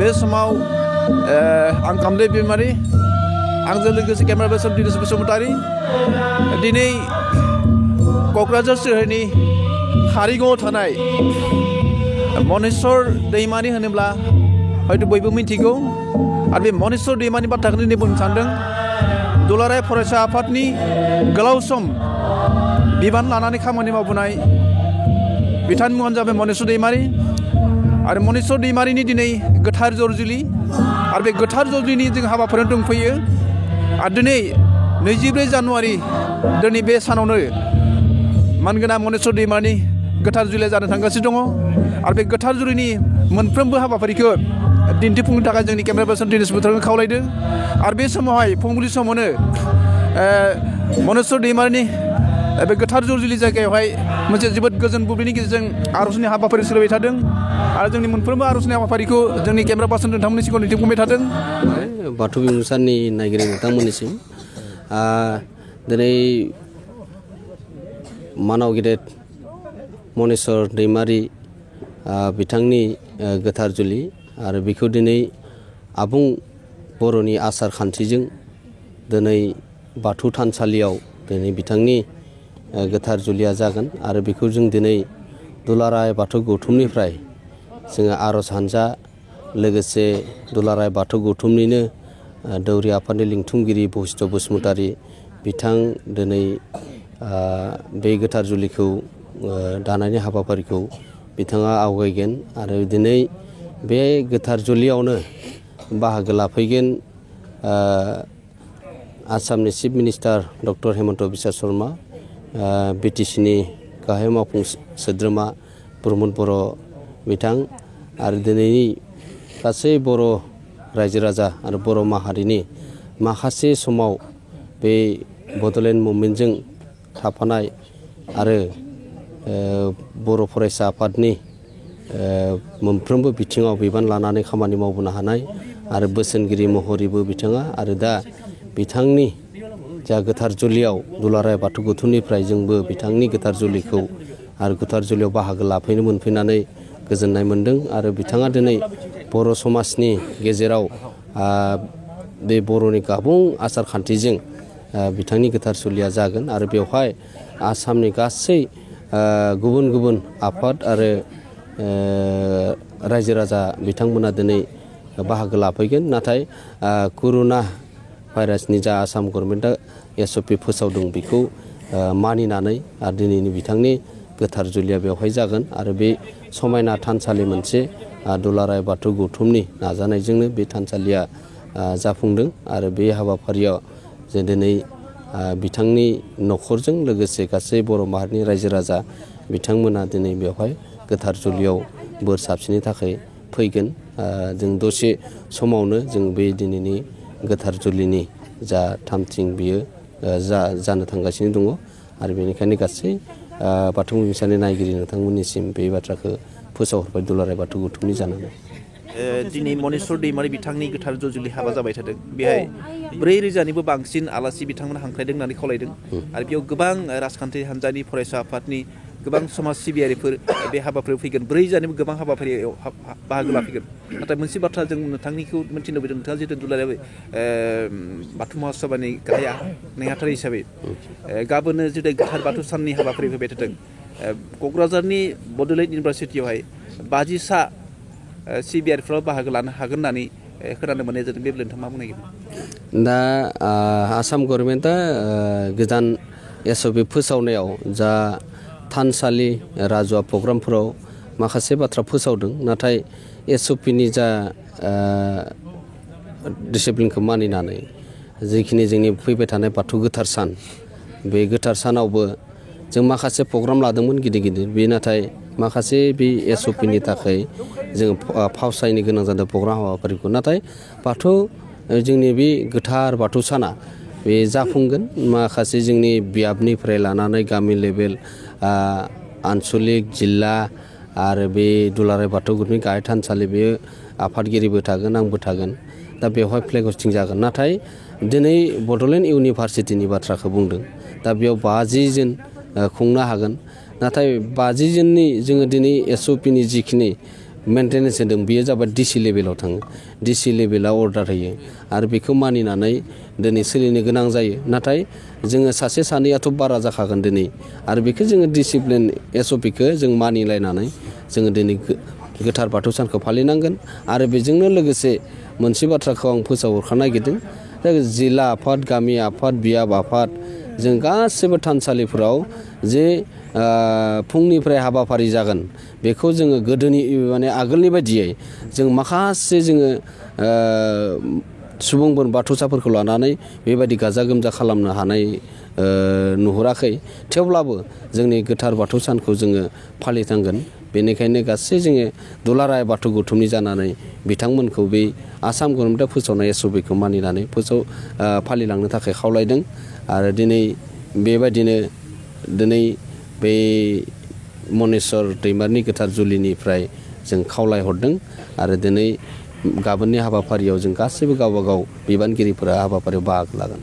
बे समाव आं कामदेब दैमारि आंजों लोगोसे केमेरा पार्सन दिनेश बसुमतारी दिनै क'क्राझार सोहोरनि कारिगावआव थानाय मनेस्वर दैमारि होनोब्ला हयथ' बयबो मिथिगौ आरो बे मनेस्वर दैमारिनि बाथ्राखौ दिनै बुंनो सानदों। दुलाराय फरायसा आफादनि गोलाव सम बिबान लानानै खामानि मावबोनाय बिथांनि मुङानो जाबाय मनेस्वर दैमारि आरो मनेस्वर दैमारिनि दिनै गोथार जरजुलि आरो बे गोथार जरजुलिनि जों हाबाफारियाव दंफैयो आरो दिनै 24 जानुवारि दिनै बे सानावनो मानगोनां मनेस्वर दैमारिनि गोथार जुलिया जानो थांगासिनो दङ आरो बे गोथार जुलिनि मोनफ्रोमबो हाबाफारिखौ दिन्थिफुंनो थाखाय जोंनि केमेरा पार्सन दिनेश बसुमतारीखौ खावलायदों आरो बे समावहाय फुंबिलि समावनो मनेस्वर दैमारिनि बे गोथार जरजुलि जायगायावहाय मोनसे जोबोद गोजोन बुब्लिनि गेजेरजों आर'जनि हाबाफारि सोलिबाय थादों आरो जोंनि मोनफ्रोमबो आर'जनि हाबाफारिखौ जोंनि केमेरा पार्सन नोंथांमोननि सिगाङाव दिन्थिफुंबाय थादों। बाथौ बिमुंसारनि नायगिरि नोंथांमोननिसिम दिनै मानाव गेदेर मनेस्वर दैमारि बिथांनि गोथार जुलि आरो बेखौ दिनै आबुं बर'नि आसार खान्थिजों दिनै बाथौ थानसालियाव दिनै बिथांनि गोथार जुलिया जागोन आरो बेखौ जों दिनै दुलाराय बाथौ गौथुमनिफ्राय जोङो आर'ज हानजा लोगोसे दुलाराय बाथौ गौथुमनिनो दौरि आफादनि लिंथुमगिरि बशिष्ठ बसुमतारी बिथां दिनै बे गोथार जुलिखौ दानायनि हाबाफारिखौ बिथाङा आवगायगोन आरो दिनै बे गोथार जुलियावनो बाहागो लाफैगोन आसामनि chief minister doctor Hemant Biswa Sharma बिटिसिनि गाहाय मावफुं सोद्रोमा प्रमद बर' बिथां आरो दिनैनि गासै बर' रायजो राजा आरो बर' माहारिनि माखासे समाव बे बड'लेण्ड मुभमेन्टजों थाफानाय आरो बर' फरायसा आफादनि मोनफ्रोमबो बिथिङाव बिबान लानानै खामानि मावबोनो हानाय आरो बोसोनगिरि महरैबो बिथाङा आरो दा बिथांनि जा गोथार जुलियाव दुलाराय बाथौ गौथुमनिफ्राय जोंबो बिथांनि गोथार जुलिखौ आरो गोथार जुलियाव बाहागो लाफैनो मोनफैनानै गोजोननाय मोन्दों आरो बिथाङा दिनै बर' समाजनि गेजेराव बे बर'नि आबुं आसार खान्थिजों बिथांनि गोथार जुलिया जागोन आरो बेवहाय आसामनि गासै गुबुन गुबुन आफाद आरो रायजो राजा बिथांमोना दिनै बाहागो लाफैगोन नाथाय कर'ना भाइरासनि जा आसाम गभर्नमेन्टआ SOP फोसावदों बेखौ मानिनानै आरो दिनैनि बिथांनि गोथार जुलिया बेवहाय जागोन आरो बे समायना थानसालि मोनसे दुलाराय बाथौ गौथुमनि नाजानायजोंनो बे थानसालिया जाफुंदों आरो बे हाबाफारियाव जे दिनै बिथांनि न'खरजों लोगोसे गासै बर' माहारिनि रायजो राजा बिथांमोना दिनै बेवहाय गोथार जुलियाव बोर साबसिननि थाखाय फैगोन। जों दसे समावनो जों बे दिनैनि गोथार जुलिनि जा थामथिं बियो जानो थांगासिनो दङ आरो बेनिखायनो गासै बाथौ मिसानि नायगिरि नोंथांमोननिसिम बे बाथ्राखौ फोसावहरबाय दुलाराय बाथौ गौथुमनि जानानै। दिनै मनेस्वर दैमारि बिथांनि गोथार जरजुलि हाबा जाबाय थादों बेहाय 4,000निबो बांसिन आलासि बिथांमोना हांख्रायदों होननानै खावलायदों आरो बेयाव गोबां राजखान्थि हान्जानि फरायसा आफादनि गोबां समाज सिबियारिफोर बे हाबाफारियाव फैगोन 4,000निबो गोबां हाबाफारियाव बाहागो लाफैगोन नाथाय मोनसे बाथ्रा जों नोंथांनिखौ मिथिनो लुबैदों नोंथाङा जिहेतु दुलाराय बाथौ महासभानि गाहाय नेहाथारि हिसाबै गाबोननो जुदि गोथार बाथौ साननि हाबाफारि फैबाय थादों क'क्राझारनि बड'लेण्ड इउनिभारसिटियावहाय 50 सा सिबिआरफ्राव बाहागो लानो हागोन होननानै खोनानो मोननाय जादों बे नोंथाङा मा बुंनो नागिरदों? दा आसाम गभर्नमेन्टआ गोदान SOP फोसावनायाव जा थानसालि राजुवा प्रग्रामफोराव माखासे बाथ्रा फोसावदों नाथाय SOPनि जा डिसिप्लिनखौ मानिनानै जिखिनि जोंनि फैबाय थानाय बाथौ गोथार सान बे गोथार सानावबो जों माखासे प्रग्राम लादोंमोन गिदिर गिदिर बे नाथाय माखासे बे SOPनि थाखाय जों फावसायनो गोनां जादों प्रग्राम हाबाफारिखौ नाथाय बाथौ जोंनि बे गोथार बाथौ साना बे जाफुंगोन माखासे जोंनि बियाबनिफ्राय लानानै गामि लेभेल आनसलिक जिल्ला आरो बे दुलाराय बाथौ गौथुमनि गाहाय थानसालि बे आफादगिरिबो थागोन आंबो थागोन दा बेवहाय फ्लेग हस्टिं जागोन नाथाय दिनै बड'लेण्ड इउनिभारसिटिनि बाथ्राखौ बुंदों दा बेयाव 50 जन खुंनो हागोन नाथाय 50 जननि जोङो दिनै SOPनि जिखिनि मेन्टेनेन्स होदों बेयो जाबाय डिसि लेभेलाव थाङो डिसि लेभेला अर्डार होयो आरो बेखौ मानिनानै दिनै सोलिनो गोनां जायो नाथाय जोङो सासे सानैयाथ' बारा जाखागोन दिनै आरो बेखौ जोङो डिसिप्लिन SOPखौ जों मानिलायनानै जोङो दिनै गोथार बाथौ सानखौ फालिनांगोन आरो बेजोंनो लोगोसे मोनसे बाथ्राखौ आं फोसावहरनो नागिरदों जिल्ला आफाद गामि आफाद बियाब आफाद जों गासैबो थानसालिफोराव जे फुंनिफ्राय हाबाफारि जागोन बेखौ जोङो गोदोनि माने आगोलनि बायदियै जों माखासे जोङो सुबुंफोर बाथौसाफोरखौ लानानै बेबायदि गाजा गोमजा खालामनो हानाय नुहुराखै थेवब्लाबो जोंनि गोथार बाथौ सानखौ जोङो फालिनांगोन बेनिखायनो गासै जोङो दुलाराय बाथौ गौथुमनि जानानै बिथांमोनखौ बे आसाम गभर्नमेन्टआ फोसावनाय SOPखौ मानिनानै फालिलांनो थाखाय खावलायदों आरो दिनै बेबायदिनो दिनै बे मनेस्वर दैमारिनि गोथार जुलिनिफ्राय जों खावलायहरदों आरो दिनै गाबोननि हाबाफारियाव जों गासैबो गावबा गाव बिबानगिरिफोरा हाबाफारियाव बाहागो लागोन।